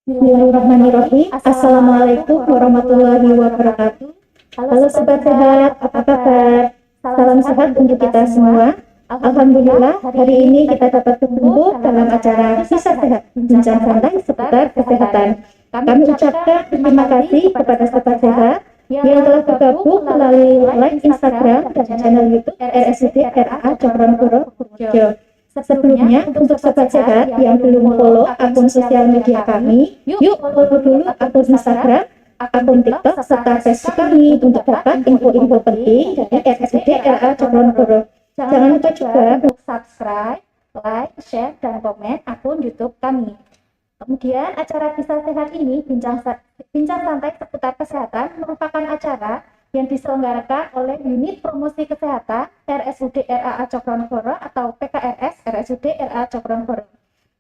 Bismillahirrahmanirrahim. Assalamualaikum warahmatullahi wabarakatuh. Halo Sobat Sehat, apa kabar? Salam sehat untuk kita semua. Alhamdulillah, hari ini kita dapat berkumpul dalam acara Kisah Sehat, bincang santai seputar kesehatan. Kami ucapkan terima kasih kepada Sobat Sehat yang telah bergabung melalui live Instagram dan channel YouTube RSUD RAA Cokronegoro Purworejo. Sebelumnya, untuk Sobat Sehat yang belum follow akun sosial media kami, yuk follow dulu akun Instagram, akun TikTok, serta Facebook kami untuk dapat info-info penting dari RSUD RAA Cokronegoro. Jangan lupa juga untuk subscribe, like, share, dan komen akun YouTube kami. Kemudian acara Kisah Sehat ini, bincang santai seputar kesehatan, merupakan acara yang diselenggarakan oleh Unit Promosi Kesehatan RSUD RAA Cokronegoro atau PKRS RSUD RAA Cokronegoro.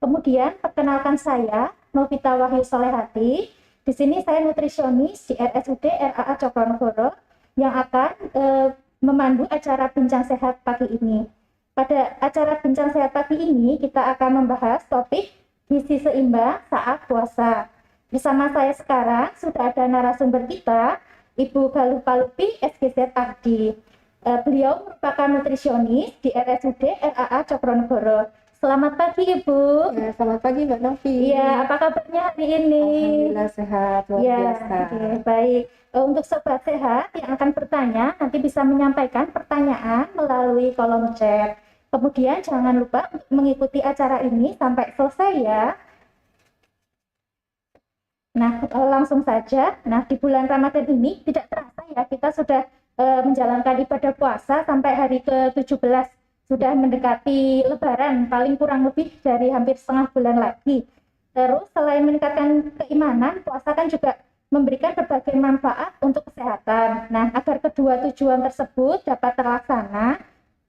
Kemudian perkenalkan saya Novita Wahyu Solehati. Di sini saya nutrisionis di RSUD RAA Cokronegoro yang akan memandu acara bincang sehat pagi ini. Pada acara bincang sehat pagi ini kita akan membahas topik gizi seimbang saat puasa. Bersama saya sekarang sudah ada narasumber kita, Ibu Galuh Palupi SGZ Ardi. Beliau merupakan nutrisionis di RSUD RAA Cokronegoro. Selamat pagi Ibu. Ya, selamat pagi Mbak Novi. Iya, apa kabarnya hari ini? Alhamdulillah sehat, luar biasa. Okay, baik. Untuk Sobat Sehat yang akan bertanya, nanti bisa menyampaikan pertanyaan melalui kolom chat. Kemudian jangan lupa mengikuti acara ini sampai selesai ya. Nah, langsung saja. Nah, di bulan Ramadan ini tidak terasa ya, kita sudah menjalankan ibadah puasa sampai hari ke-17. Sudah mendekati Lebaran, paling kurang lebih dari hampir setengah bulan lagi. Terus selain meningkatkan keimanan, puasa kan juga memberikan berbagai manfaat untuk kesehatan. Nah, agar kedua tujuan tersebut dapat terlaksana,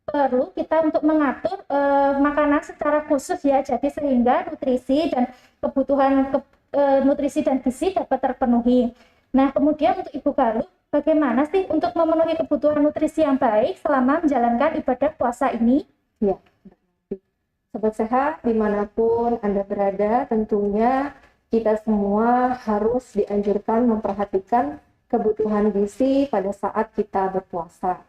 perlu kita untuk mengatur makanan secara khusus ya, jadi sehingga nutrisi dan kebutuhan nutrisi dan gizi dapat terpenuhi. Nah, kemudian untuk Ibu Galuh, bagaimana sih untuk memenuhi kebutuhan nutrisi yang baik selama menjalankan ibadah puasa ini? Ya, Sobat Sehat dimanapun Anda berada, tentunya kita semua harus dianjurkan memperhatikan kebutuhan gizi pada saat kita berpuasa.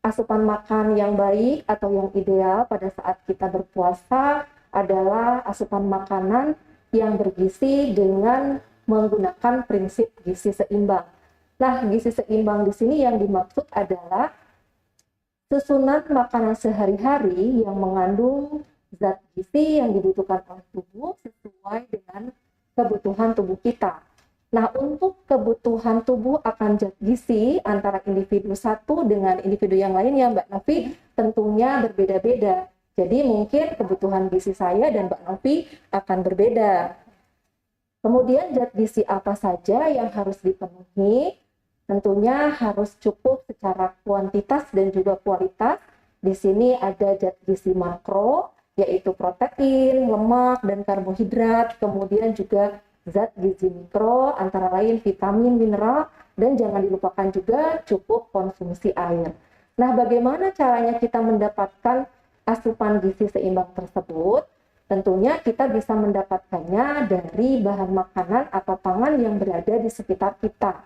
Asupan makan yang baik atau yang ideal pada saat kita berpuasa adalah asupan makanan yang bergizi dengan menggunakan prinsip gizi seimbang. Nah, gizi seimbang di sini yang dimaksud adalah susunan makanan sehari-hari yang mengandung zat gizi yang dibutuhkan oleh tubuh sesuai dengan kebutuhan tubuh kita. Nah, untuk kebutuhan tubuh akan zat gizi antara individu satu dengan individu yang lainnya, Mbak Novi, tentunya berbeda-beda. Jadi mungkin kebutuhan gizi saya dan Mbak Novi akan berbeda. Kemudian zat gizi apa saja yang harus dipenuhi? Tentunya harus cukup secara kuantitas dan juga kualitas. Di sini ada zat gizi makro, yaitu protein, lemak, dan karbohidrat. Kemudian juga zat gizi mikro, antara lain vitamin, mineral, dan jangan dilupakan juga cukup konsumsi air. Nah, bagaimana caranya kita mendapatkan asupan gizi seimbang tersebut? Tentunya kita bisa mendapatkannya dari bahan makanan atau pangan yang berada di sekitar kita.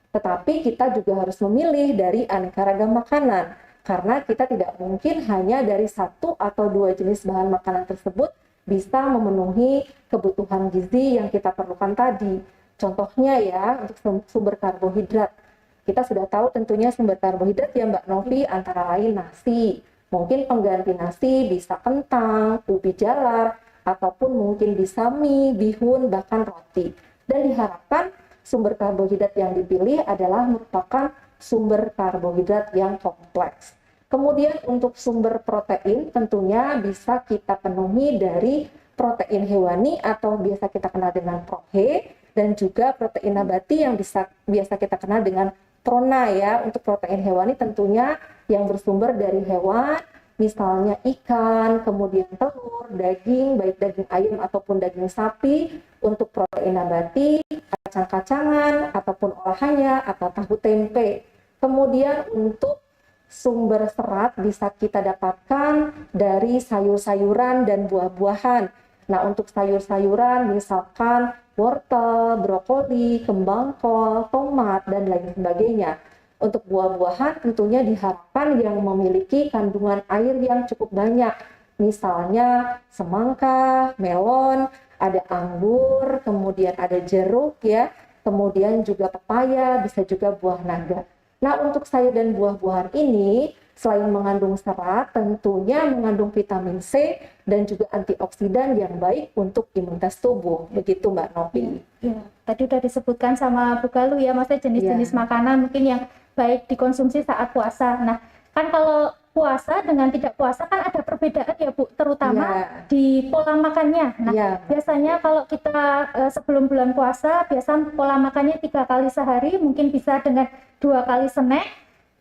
Tetapi kita juga harus memilih dari aneka ragam makanan, karena kita tidak mungkin hanya dari satu atau dua jenis bahan makanan tersebut bisa memenuhi kebutuhan gizi yang kita perlukan tadi. Contohnya ya, untuk sumber karbohidrat. Kita sudah tahu tentunya sumber karbohidrat ya Mbak Novi, antara lain nasi. Mungkin pengganti nasi bisa kentang, ubi jalar, ataupun mungkin bisa mie, bihun, bahkan roti. Dan diharapkan sumber karbohidrat yang dipilih adalah merupakan sumber karbohidrat yang kompleks. Kemudian untuk sumber protein tentunya bisa kita penuhi dari protein hewani atau biasa kita kenal dengan prohe, dan juga protein nabati yang biasa kita kenal dengan prona ya. Untuk protein hewani tentunya yang bersumber dari hewan, misalnya ikan, kemudian telur, daging, baik daging ayam ataupun daging sapi. Untuk protein nabati, kacang-kacangan ataupun olahannya atau tahu tempe. Kemudian untuk sumber serat bisa kita dapatkan dari sayur-sayuran dan buah-buahan. Nah, untuk sayur-sayuran misalkan wortel, brokoli, kembang kol, tomat, dan lain sebagainya. Untuk buah-buahan tentunya diharapkan yang memiliki kandungan air yang cukup banyak. Misalnya semangka, melon, ada anggur, kemudian ada jeruk ya, kemudian juga pepaya, bisa juga buah naga. Nah, untuk sayur dan buah-buahan ini selain mengandung serat, tentunya mengandung vitamin C dan juga antioksidan yang baik untuk imunitas tubuh. Begitu Mbak Novi. Ya, tadi udah disebutkan sama Bu Galuh ya, maksudnya jenis-jenis makanan mungkin yang baik dikonsumsi saat puasa. Nah, kan kalau puasa dengan tidak puasa kan ada perbedaan ya Bu, terutama di pola makannya. Nah, biasanya kalau kita sebelum bulan puasa, biasa pola makannya 3 kali sehari, mungkin bisa dengan 2 kali snack.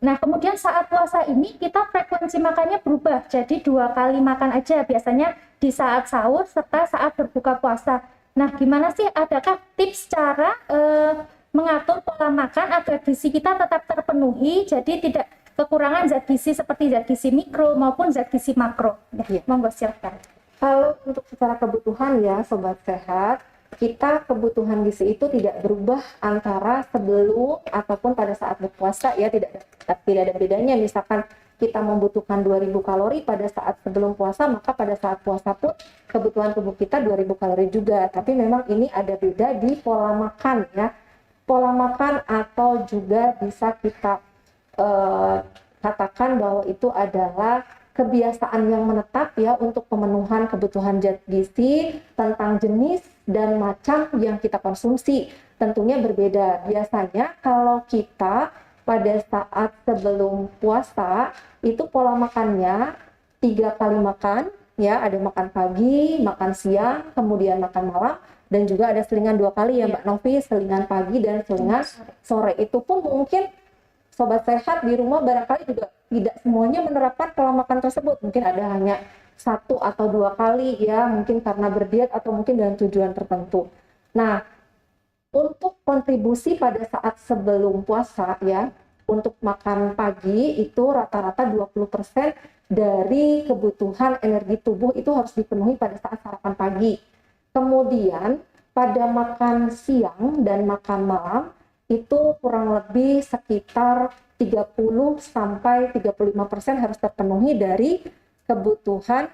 Nah, kemudian saat puasa ini kita frekuensi makannya berubah, jadi 2 kali makan aja, biasanya di saat sahur serta saat berbuka puasa. Nah, gimana sih, adakah tips cara mengatur pola makan agar gizi kita tetap terpenuhi, jadi tidak kekurangan zat gizi seperti zat gizi mikro maupun zat gizi makro? Monggo silakan. Kalau untuk secara kebutuhan ya Sobat Sehat, kita kebutuhan gizi itu tidak berubah antara sebelum ataupun pada saat berpuasa ya, tidak ada bedanya. Misalkan kita membutuhkan 2000 kalori pada saat sebelum puasa, maka pada saat puasa pun kebutuhan tubuh kita 2000 kalori juga. Tapi memang ini ada beda di pola makan ya. Pola makan atau juga bisa kita katakan bahwa itu adalah kebiasaan yang menetap ya untuk pemenuhan kebutuhan zat gizi tentang jenis dan macam yang kita konsumsi. Tentunya berbeda. Biasanya kalau kita pada saat sebelum puasa itu pola makannya 3 kali makan ya, ada makan pagi, makan siang, kemudian makan malam, dan juga ada selingan 2 kali ya Mbak Novi, selingan pagi dan selingan sore. Itu pun mungkin Sobat Sehat di rumah barangkali juga tidak semuanya menerapkan pola makan tersebut. Mungkin ada hanya 1 atau 2 kali ya, mungkin karena berdiet atau mungkin dengan tujuan tertentu. Nah, untuk kontribusi pada saat sebelum puasa ya, untuk makan pagi itu rata-rata 20% dari kebutuhan energi tubuh itu harus dipenuhi pada saat sarapan pagi. Kemudian pada makan siang dan makan malam itu kurang lebih sekitar 30 sampai 35% harus terpenuhi dari kebutuhan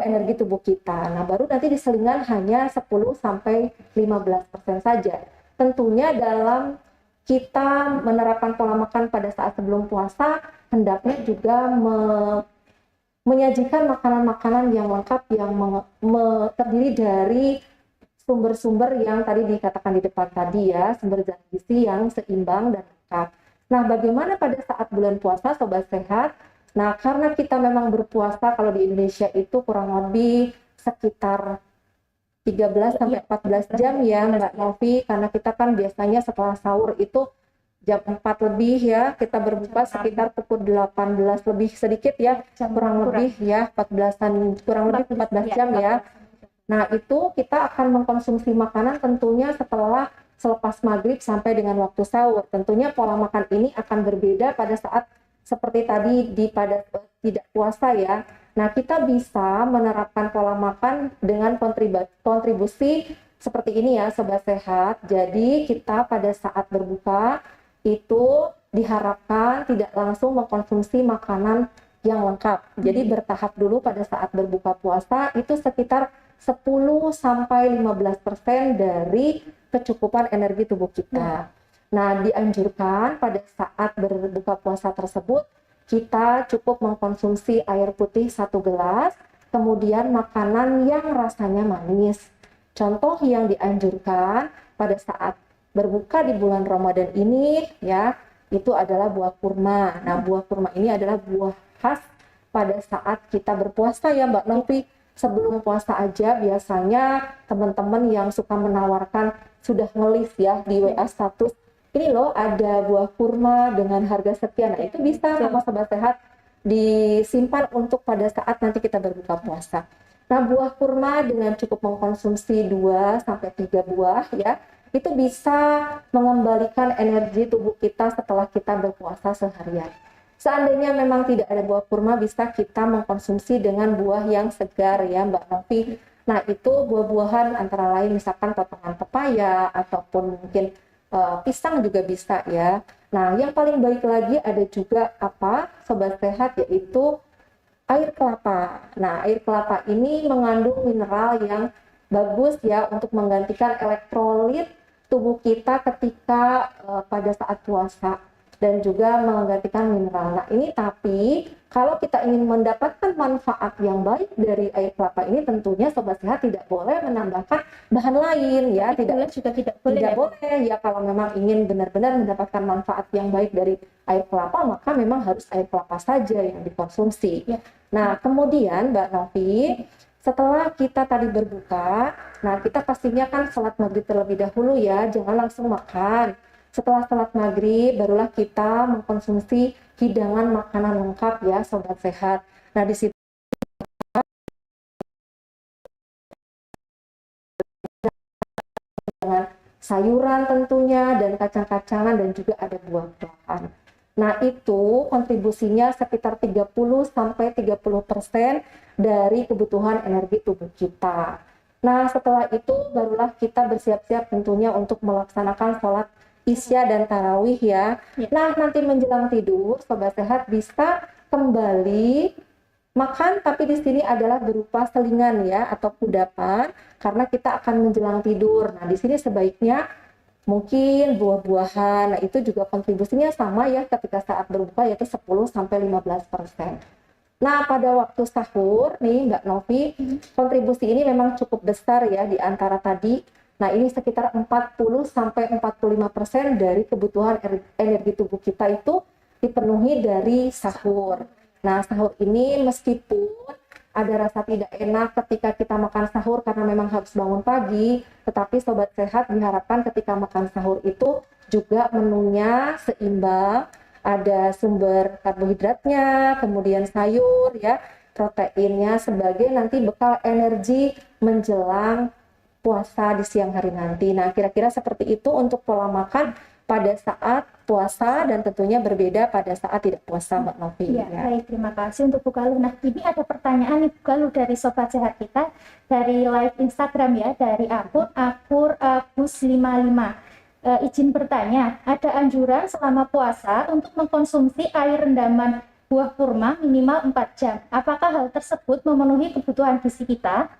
energi tubuh kita. Nah, baru nanti di selingan hanya 10 sampai 15% saja. Tentunya dalam kita menerapkan pola makan pada saat sebelum puasa, hendaknya juga menyajikan makanan-makanan yang lengkap yang terdiri dari sumber-sumber yang tadi dikatakan di depan tadi ya, sumber zat gizi yang seimbang dan lengkap. Nah, bagaimana pada saat bulan puasa Sobat Sehat? Nah, karena kita memang berpuasa kalau di Indonesia itu kurang lebih sekitar 13 sampai 14 jam ya Mbak Novi, karena kita kan biasanya setelah sahur itu jam 4 lebih ya, kita berbuka sekitar pukul 18 lebih sedikit ya, kurang lebih ya 14-an, kurang lebih 14 jam ya. Nah, itu kita akan mengkonsumsi makanan tentunya selepas maghrib sampai dengan waktu sahur. Tentunya pola makan ini akan berbeda pada saat seperti tadi pada tidak puasa ya. Nah, kita bisa menerapkan pola makan dengan kontribusi seperti ini ya Sobat Sehat. Jadi kita pada saat berbuka itu diharapkan tidak langsung mengkonsumsi makanan yang lengkap. Jadi bertahap dulu pada saat berbuka puasa itu sekitar 10 sampai 15% dari kecukupan energi tubuh kita. Nah, dianjurkan pada saat berbuka puasa tersebut kita cukup mengkonsumsi air putih 1 gelas, kemudian makanan yang rasanya manis. Contoh yang dianjurkan pada saat berbuka di bulan Ramadan ini ya, itu adalah buah kurma. Nah, buah kurma ini adalah buah khas pada saat kita berpuasa ya Mbak Novi. Sebelum puasa aja biasanya teman-teman yang suka menawarkan sudah nge-list ya di WA status, ini loh ada buah kurma dengan harga sekian. Nah, itu bisa sama Sobat Sehat disimpan untuk pada saat nanti kita berbuka puasa. Nah, buah kurma dengan cukup mengkonsumsi 2 sampai 3 buah ya, itu bisa mengembalikan energi tubuh kita setelah kita berpuasa seharian. Seandainya memang tidak ada buah kurma, bisa kita mengkonsumsi dengan buah yang segar ya Mbak Novi. Nah, itu buah-buahan antara lain misalkan potongan pepaya ataupun mungkin pisang juga bisa ya. Nah, yang paling baik lagi ada juga apa, Sobat Sehat, yaitu air kelapa. Nah, air kelapa ini mengandung mineral yang bagus ya untuk menggantikan elektrolit tubuh kita ketika pada saat puasa dan juga menggantikan mineral. Nah, ini tapi kalau kita ingin mendapatkan manfaat yang baik dari air kelapa ini tentunya Sobat Sehat tidak boleh menambahkan bahan lain ya, Gula juga tidak boleh tidak ya? boleh ya. Kalau memang ingin benar-benar mendapatkan manfaat yang baik dari air kelapa, maka memang harus air kelapa saja yang dikonsumsi. Ya. Nah, kemudian Mbak Novi, setelah kita tadi berbuka, nah kita pastinya kan sholat maghrib terlebih dahulu ya, jangan langsung makan. Setelah sholat maghrib, barulah kita mengkonsumsi hidangan makanan lengkap ya, Sobat Sehat. Nah, di situ dengan sayuran tentunya dan kacang-kacangan dan juga ada buah-buahan. Nah, itu kontribusinya sekitar 30-30% dari kebutuhan energi tubuh kita. Nah, setelah itu barulah kita bersiap-siap tentunya untuk melaksanakan sholat Isya dan Tarawih ya. Nah, nanti menjelang tidur, Sobat Sehat bisa kembali makan, tapi di sini adalah berupa selingan ya atau kudapan karena kita akan menjelang tidur. Nah, di sini sebaiknya mungkin buah-buahan. Nah, itu juga kontribusinya sama ya ketika saat berbuka yaitu 10-15%. Nah, pada waktu sahur nih Mbak Novi, kontribusi ini memang cukup besar ya di antara tadi. Nah, ini sekitar 40-45% dari kebutuhan energi tubuh kita itu dipenuhi dari sahur. Nah, sahur ini meskipun ada rasa tidak enak ketika kita makan sahur karena memang harus bangun pagi, tetapi Sobat Sehat diharapkan ketika makan sahur itu juga menunya seimbang, ada sumber karbohidratnya, kemudian sayur ya, proteinnya sebagai nanti bekal energi menjelang puasa di siang hari nanti. Nah, kira-kira seperti itu untuk pola makan pada saat puasa dan tentunya berbeda pada saat tidak puasa, Mbak Novi. Ya, baik, terima kasih untuk Bu Galuh. Nah, ini ada pertanyaan nih Bu Galuh dari Sobat Sehat kita dari live Instagram ya, dari akun Agus55. Izin bertanya, ada anjuran selama puasa untuk mengkonsumsi air rendaman buah kurma minimal 4 jam. Apakah hal tersebut memenuhi kebutuhan gizi kita?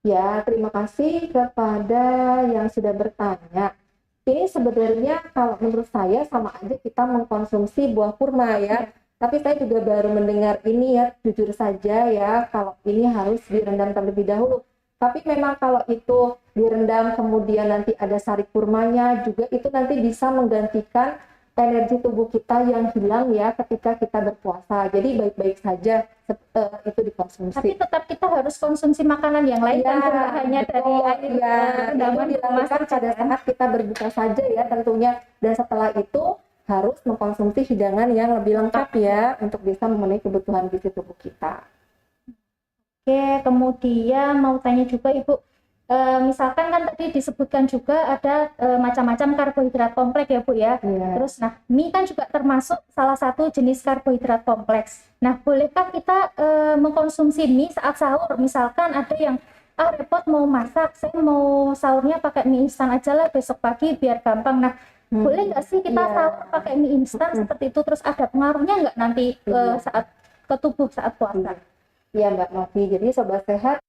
Ya, terima kasih kepada yang sudah bertanya. Ini sebenarnya kalau menurut saya sama aja kita mengkonsumsi buah kurma ya. Tapi saya juga baru mendengar ini ya, jujur saja ya, kalau ini harus direndam terlebih dahulu. Tapi memang kalau itu direndam kemudian nanti ada sari kurmanya juga itu nanti bisa menggantikan energi tubuh kita yang hilang ya ketika kita berpuasa. Jadi baik-baik saja itu dikonsumsi. Tapi tetap kita harus konsumsi makanan yang lain kan, tidak hanya dari air rendaman dilakukan pada saat kita berbuka saja ya tentunya. Dan setelah itu harus mengkonsumsi hidangan yang lebih lengkap ya untuk bisa memenuhi kebutuhan gizi tubuh kita. Oke, kemudian mau tanya juga Ibu, misalkan kan tadi disebutkan juga ada macam-macam karbohidrat kompleks ya Bu ya. Terus nah mie kan juga termasuk salah satu jenis karbohidrat kompleks. Nah, bolehkah kita mengkonsumsi mie saat sahur? Misalkan ada yang repot mau masak, saya mau sahurnya pakai mie instan aja lah besok pagi biar gampang. Nah, boleh nggak sih kita sahur pakai mie instan seperti itu? Terus ada pengaruhnya nggak nanti saat ke tubuh saat puasa? Iya Mbak Novi, jadi Sobat Sehat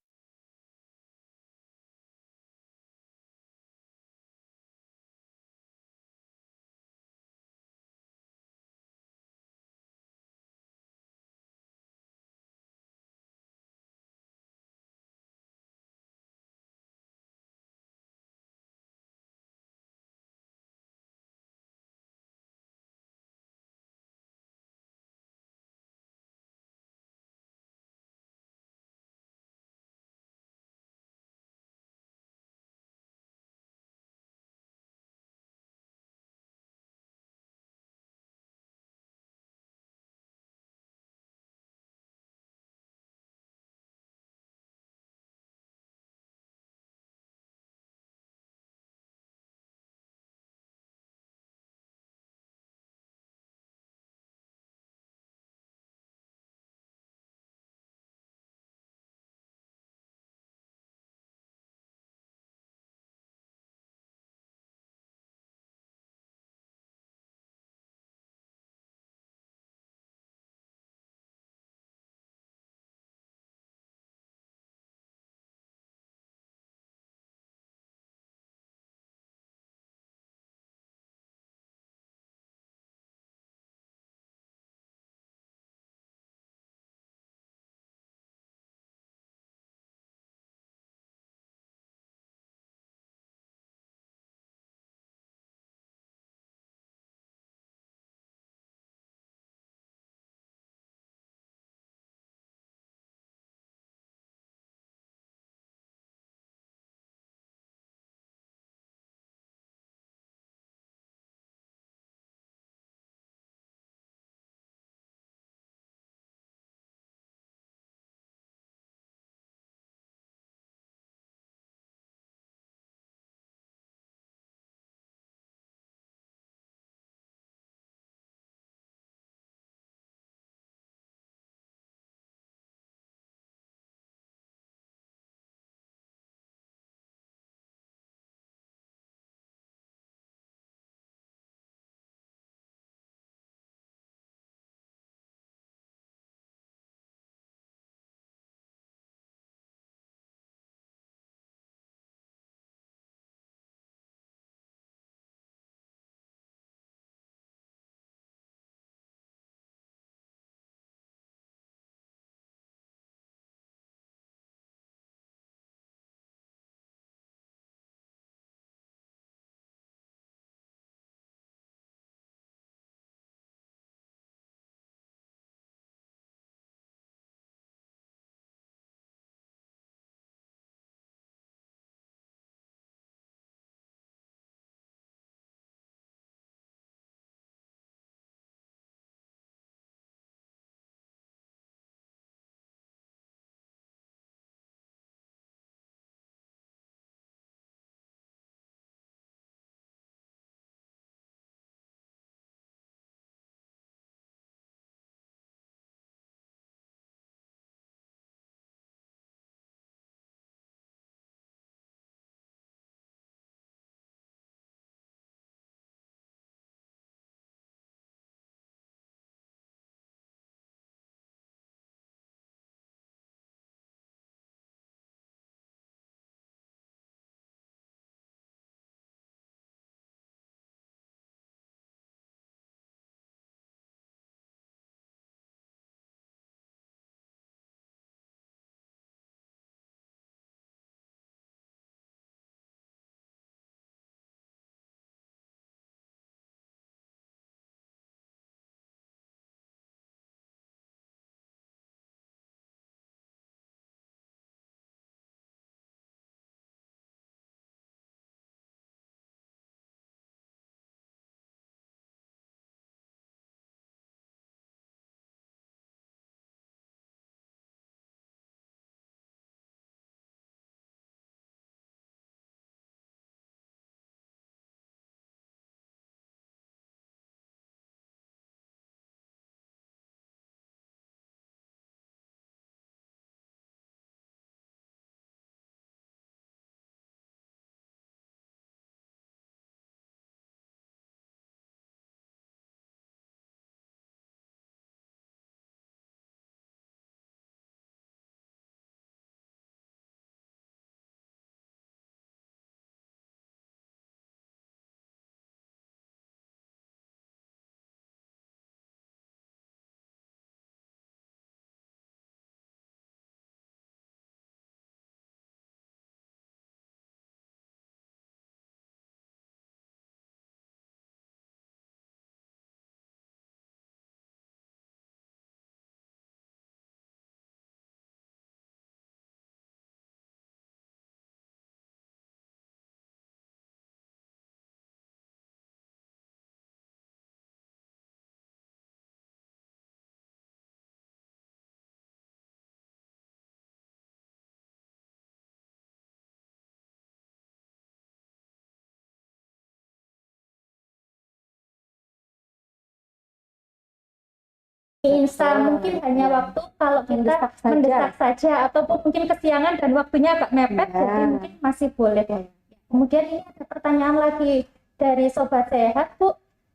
instan, Betul, mungkin hanya ya. waktu kalau kita Mendesak saja. mendesak saja, ataupun mungkin kesiangan dan waktunya agak mepet, Ya. jadi mungkin masih boleh. Ya. Kemudian ini ada pertanyaan lagi dari Sobat Sehat, Bu.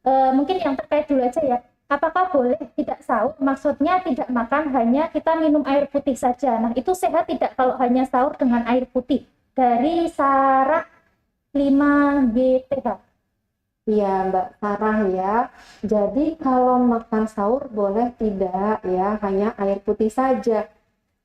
Mungkin yang terkait dulu aja ya. Apakah boleh tidak sahur? Maksudnya tidak makan, hanya kita minum air putih saja. Nah, itu sehat tidak kalau hanya sahur dengan air putih? Dari Sarah 5GTH. Iya, Mbak Sarah ya. Jadi kalau makan sahur boleh tidak ya, hanya air putih saja.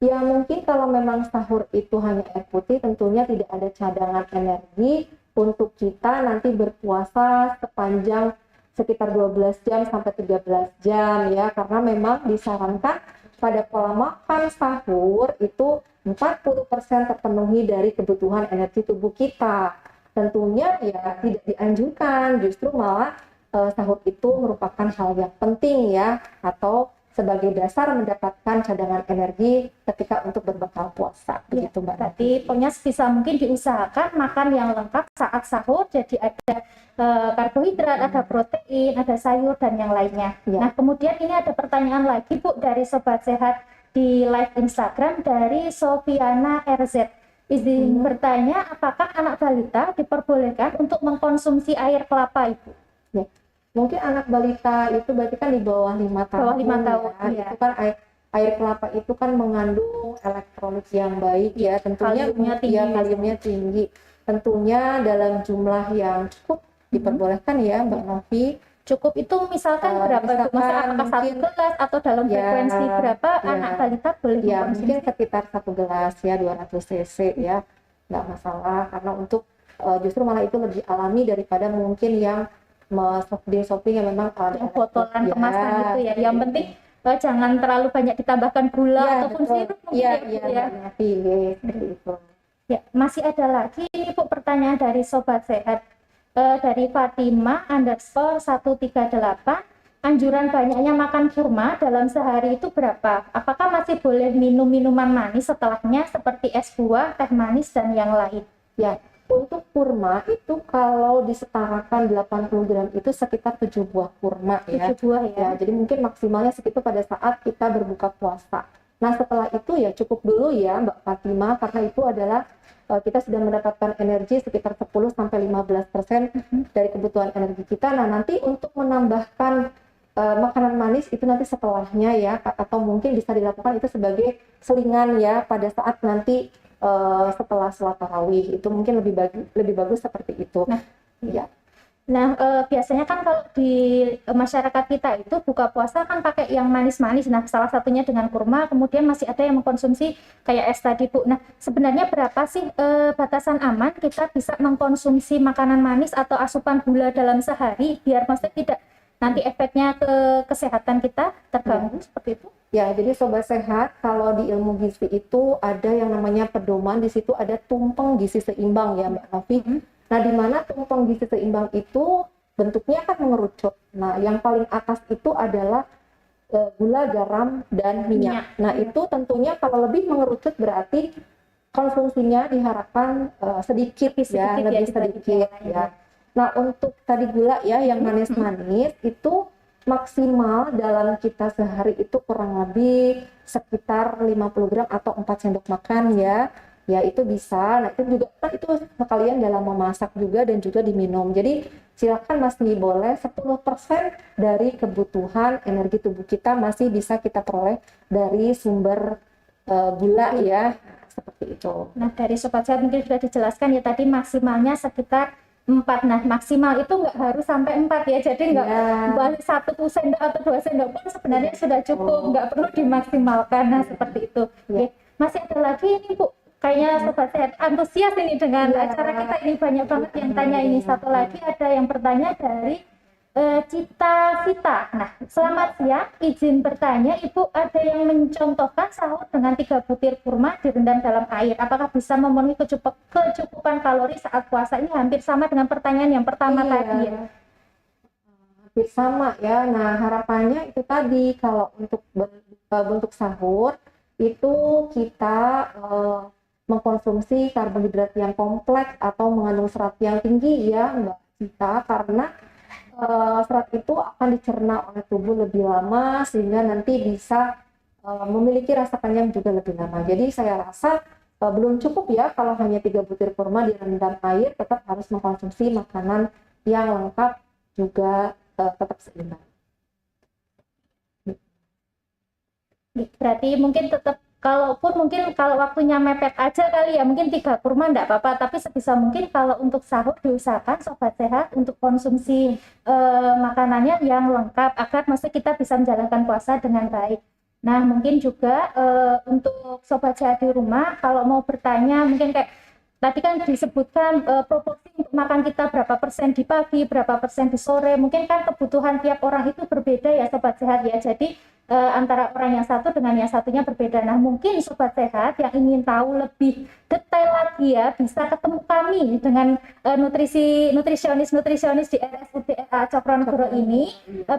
Ya mungkin kalau memang sahur itu hanya air putih, tentunya tidak ada cadangan energi untuk kita nanti berpuasa sepanjang sekitar 12 jam sampai 13 jam ya, karena memang disarankan pada pola makan sahur itu 40% terpenuhi dari kebutuhan energi tubuh kita. Tentunya ya tidak dianjurkan, justru malah sahur itu merupakan hal yang penting ya, atau sebagai dasar mendapatkan cadangan energi ketika untuk berbekal puasa. Begitu Mbak. Berarti pokoknya sebisa mungkin diusahakan makan yang lengkap saat sahur, jadi ada karbohidrat, ada protein, ada sayur dan yang lainnya. Ya. Nah, kemudian ini ada pertanyaan lagi Bu dari Sobat Sehat di live Instagram dari Sofiana RZ. Izin bertanya, apakah anak balita diperbolehkan untuk mengkonsumsi air kelapa, Ibu? Ya. Mungkin anak balita itu berarti kan di bawah 5 tahun. Bawah 5 tahun, ya. Itu kan air kelapa itu kan mengandung elektrolit yang baik ya, tentunya kaliumnya tinggi. Tentunya dalam jumlah yang cukup diperbolehkan ya Mbak Novi. Cukup itu misalkan berapa? Maksudnya apakah mungkin, 1 gelas atau dalam frekuensi berapa anak balita boleh ya mungkin sekitar 1 gelas ya, 200 cc ya, nggak masalah, karena untuk justru malah itu lebih alami daripada mungkin yang shopping yang memang ada botolan kemasan gitu ya. Yang penting jangan terlalu banyak ditambahkan gula ataupun sirup mungkin ya. Seperti itu. Ya, masih ada lagi ini Bu pertanyaan dari Sobat Sehat. Dari Fatima _138, anjuran banyaknya makan kurma dalam sehari itu berapa? Apakah masih boleh minum minuman manis setelahnya seperti es buah, teh manis dan yang lain? Ya, untuk kurma itu kalau disetarakan 80 gram itu sekitar 7 buah kurma ya. 7 buah ya. Jadi mungkin maksimalnya segitu pada saat kita berbuka puasa. Nah setelah itu ya cukup dulu ya Mbak Fatima, karena itu adalah kita sudah mendapatkan energi sekitar 10-15% dari kebutuhan energi kita. Nah nanti untuk menambahkan makanan manis itu nanti setelahnya ya, atau mungkin bisa dilakukan itu sebagai selingan ya pada saat nanti setelah sholat tarawih, itu mungkin lebih bagus seperti itu. Nah, ya. Nah, biasanya kan kalau di masyarakat kita itu buka puasa kan pakai yang manis-manis. Nah, salah satunya dengan kurma, kemudian masih ada yang mengkonsumsi kayak es tadi, Bu. Nah, sebenarnya berapa sih batasan aman kita bisa mengkonsumsi makanan manis atau asupan gula dalam sehari biar maksudnya tidak nanti efeknya ke kesehatan kita terganggu seperti itu? Ya, jadi Sobat Sehat, kalau di ilmu gizi itu ada yang namanya pedoman, di situ ada tumpeng gizi seimbang ya Mbak Novi. Nah, di mana tumpeng gizi seimbang itu bentuknya kan mengerucut. Nah, yang paling atas itu adalah gula, garam, dan minyak. Nah, itu tentunya kalau lebih mengerucut berarti konsumsinya diharapkan sedikit ya, lebih sedikit ya. Nah, untuk tadi gula ya, yang manis-manis itu maksimal dalam kita sehari itu kurang lebih sekitar 50 gram atau 4 sendok makan ya. Ya itu bisa, nah itu juga kan itu sekalian dalam memasak juga dan juga diminum. Jadi silakan masih boleh 10% dari kebutuhan energi tubuh kita masih bisa kita peroleh dari sumber gula ya, seperti itu. Nah dari Sobat Sehat mungkin sudah dijelaskan ya tadi maksimalnya sekitar 4. Nah maksimal itu nggak harus sampai 4 ya, jadi nggak balik 1 sendok atau 2 sendok pun sebenarnya sudah cukup, nggak perlu dimaksimalkan. Nah seperti itu. Oke. Masih ada lagi ini Bu. Kayaknya Sobat Sehat antusias ini dengan acara kita ini, banyak banget yang tanya ini. Satu lagi ada yang bertanya dari Cita Sita. Nah, selamat siang, izin bertanya, Ibu ada yang mencontohkan sahur dengan 3 butir kurma direndam dalam air. Apakah bisa memenuhi kecukupan kalori saat puasa? Ini hampir sama dengan pertanyaan yang pertama tadi ya. Hampir sama ya. Nah, harapannya itu tadi kalau untuk bentuk sahur itu kita mengkonsumsi karbohidrat yang kompleks atau mengandung serat yang tinggi ya Mbak Cita, karena serat itu akan dicerna oleh tubuh lebih lama sehingga nanti bisa memiliki rasa kenyang juga lebih lama. Jadi saya rasa belum cukup ya kalau hanya 3 butir kurma direndam air, tetap harus mengkonsumsi makanan yang lengkap juga tetap seimbang. Berarti mungkin tetap, kalaupun mungkin kalau waktunya mepet aja kali ya, mungkin 3 kurma enggak apa-apa, tapi sebisa mungkin kalau untuk sahur diusahakan Sobat Sehat untuk konsumsi makanannya yang lengkap agar masih kita bisa menjalankan puasa dengan baik. Nah, mungkin juga untuk Sobat Sehat di rumah, kalau mau bertanya mungkin kayak tadi kan disebutkan proporsi untuk makan kita berapa persen di pagi, berapa persen di sore. Mungkin kan kebutuhan tiap orang itu berbeda ya Sobat Sehat ya. Jadi antara orang yang satu dengan yang satunya berbeda. Nah, mungkin Sobat Sehat yang ingin tahu lebih detail lagi ya, bisa ketemu kami dengan nutrisionis di RSUD RA Cokronegoro ini,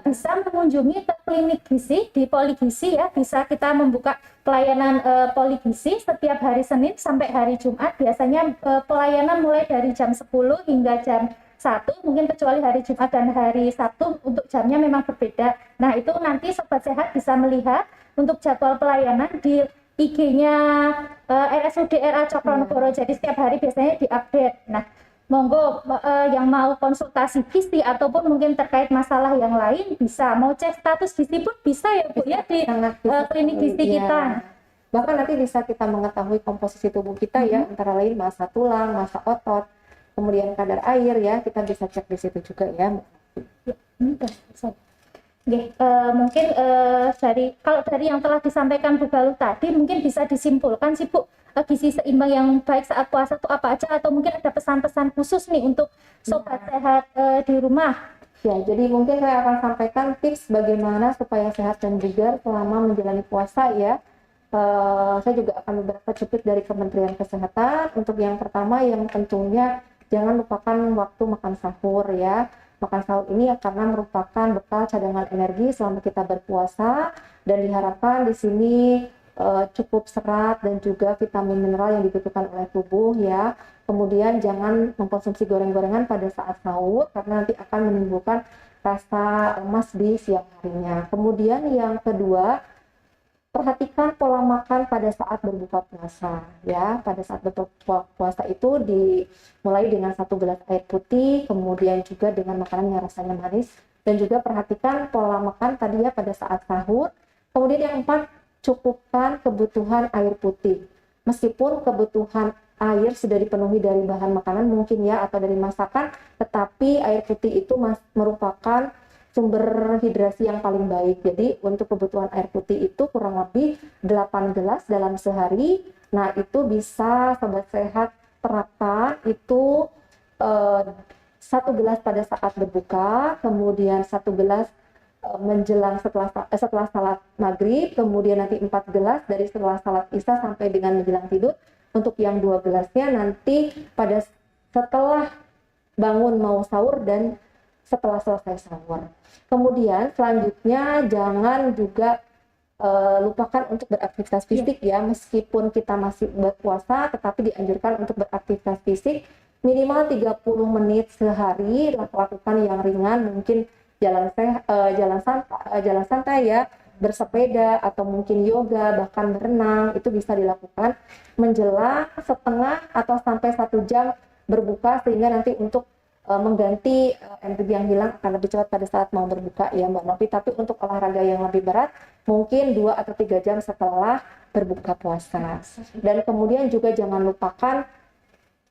bisa mengunjungi ke klinik gizi di Poligisi ya. Bisa kita membuka pelayanan poligisi setiap hari Senin sampai hari Jumat. Biasanya pelayanan mulai dari jam 10 hingga jam 1, mungkin kecuali hari Jumat dan hari Sabtu untuk jamnya memang berbeda. Nah, itu nanti Sobat Sehat bisa melihat untuk jadwal pelayanan di IG-nya RSUD RA Cokronegoro. Jadi setiap hari biasanya diupdate. Nah, monggo yang mau konsultasi gizi ataupun mungkin terkait masalah yang lain bisa mau cek status gizi pun bisa ya Bu ya di klinik gizi kita. Bahkan nanti bisa kita mengetahui komposisi tubuh kita ya, antara lain massa tulang, massa otot, kemudian kadar air ya, kita bisa cek di situ juga ya. Mungkin kalau dari yang telah disampaikan Bu Galuh tadi mungkin bisa disimpulkan sih Bu, gizi seimbang yang baik saat puasa itu apa aja, atau mungkin ada pesan-pesan khusus nih untuk Sobat Sehat di rumah. Ya, jadi mungkin saya akan sampaikan tips bagaimana supaya sehat dan bugar selama menjalani puasa ya. Saya juga akan beberapa cuplik dari Kementerian Kesehatan. Untuk yang pertama, yang tentunya jangan lupakan waktu makan sahur ya. Makan sahur ini karena merupakan bekal cadangan energi selama kita berpuasa, dan diharapkan di sini cukup serat dan juga vitamin mineral yang dibutuhkan oleh tubuh ya. Kemudian jangan mengkonsumsi goreng-gorengan pada saat sahur karena nanti akan menimbulkan rasa lemas di siang harinya. Kemudian yang kedua, perhatikan pola makan pada saat berbuka puasa ya. Pada saat berbuka puasa itu dimulai dengan 1 gelas air putih, kemudian juga dengan makanan yang rasanya manis, dan juga perhatikan pola makan tadi ya pada saat sahur. Kemudian yang 4, cukupkan kebutuhan air putih. Meskipun kebutuhan air sudah dipenuhi dari bahan makanan mungkin ya, atau dari masakan, tetapi air putih itu merupakan sumber hidrasi yang paling baik. Jadi untuk kebutuhan air putih itu kurang lebih 8 gelas dalam sehari. Nah, itu bisa Sobat Sehat terapkan itu 1 gelas pada saat berbuka, kemudian 1 gelas menjelang setelah salat maghrib, kemudian nanti 4 gelas dari setelah salat isya sampai dengan menjelang tidur. Untuk yang 2 gelasnya nanti pada setelah bangun mau sahur dan setelah selesai sahur. Kemudian selanjutnya jangan juga lupakan untuk beraktivitas fisik ya. Meskipun kita masih berpuasa, tetapi dianjurkan untuk beraktivitas fisik minimal 30 menit sehari. Lakukan yang ringan, mungkin jalan santai ya, bersepeda, atau mungkin yoga, bahkan berenang. Itu bisa dilakukan menjelang setengah atau sampai 1 jam berbuka, sehingga nanti untuk mengganti energi yang hilang akan lebih cepat pada saat mau berbuka ya Mbak Novi. Tapi untuk olahraga yang lebih berat mungkin 2 atau 3 jam setelah berbuka puasa. Dan kemudian juga jangan lupakan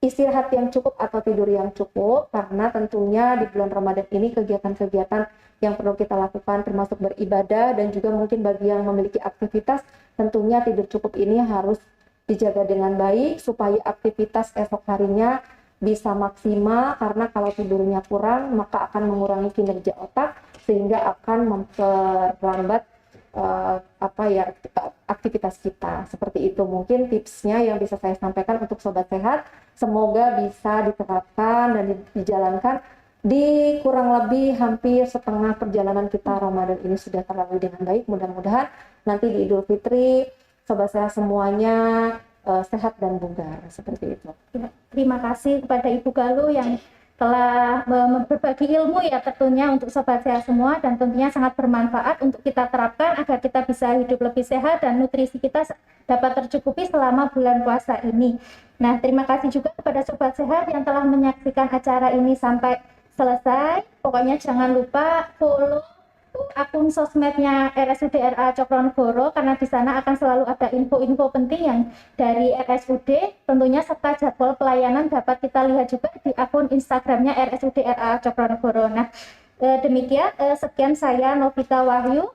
istirahat yang cukup atau tidur yang cukup, karena tentunya di bulan Ramadan ini kegiatan-kegiatan yang perlu kita lakukan termasuk beribadah, dan juga mungkin bagi yang memiliki aktivitas, tentunya tidur cukup ini harus dijaga dengan baik supaya aktivitas esok harinya bisa maksimal, karena kalau tidurnya kurang maka akan mengurangi kinerja otak sehingga akan memperlambat aktivitas kita. Seperti itu mungkin tipsnya yang bisa saya sampaikan untuk Sobat Sehat. Semoga bisa diterapkan dan dijalankan di kurang lebih hampir setengah perjalanan kita Ramadan ini sudah terlalui dengan baik. Mudah-mudahan nanti di Idul Fitri Sobat Sehat semuanya sehat dan bugar, seperti itu. Terima kasih kepada Ibu Galuh yang telah berbagi ilmu ya tentunya untuk sobat sehat semua, dan tentunya sangat bermanfaat untuk kita terapkan agar kita bisa hidup lebih sehat dan nutrisi kita dapat tercukupi selama bulan puasa ini. Nah, terima kasih juga kepada sobat sehat yang telah menyaksikan acara ini sampai selesai. Pokoknya jangan lupa follow akun sosmednya RSUD RA Cokronegoro, karena di sana akan selalu ada info-info penting yang dari RSUD tentunya, serta jadwal pelayanan dapat kita lihat juga di akun Instagramnya RSUD RA Cokronegoro. Nah, demikian sekian saya Novita Wahyu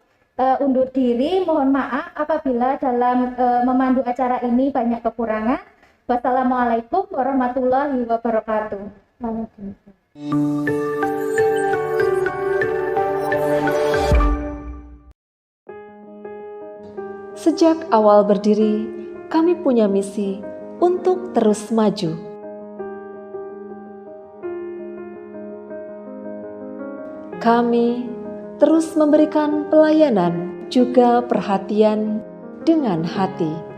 undur diri. Mohon maaf apabila dalam memandu acara ini banyak kekurangan. Wassalamualaikum warahmatullahi wabarakatuh. Sejak awal berdiri, kami punya misi untuk terus maju. Kami terus memberikan pelayanan juga perhatian dengan hati.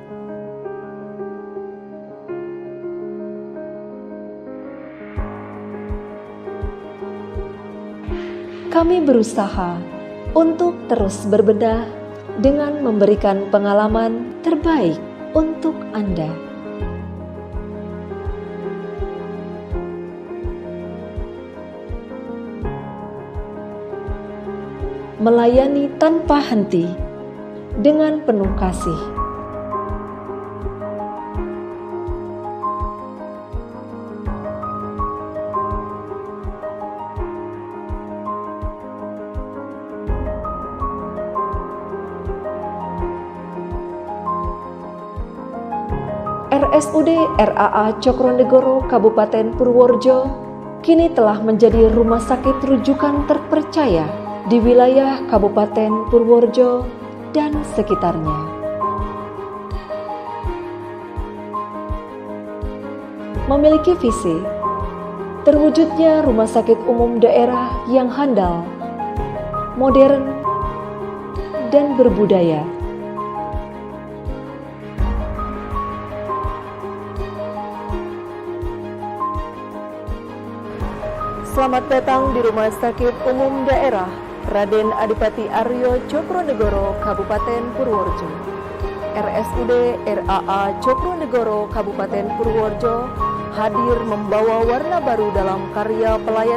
Kami berusaha untuk terus berbenah dengan memberikan pengalaman terbaik untuk Anda. Melayani tanpa henti dengan penuh kasih. RSUD RAA Cokronegoro Kabupaten Purworejo kini telah menjadi rumah sakit rujukan terpercaya di wilayah Kabupaten Purworejo dan sekitarnya. Memiliki visi terwujudnya rumah sakit umum daerah yang handal, modern, dan berbudaya. Selamat datang di Rumah Sakit Umum Daerah Raden Adipati Aryo Cokronegoro Kabupaten Purworejo. RSUD RAA Cokronegoro Kabupaten Purworejo hadir membawa warna baru dalam karya pelayanan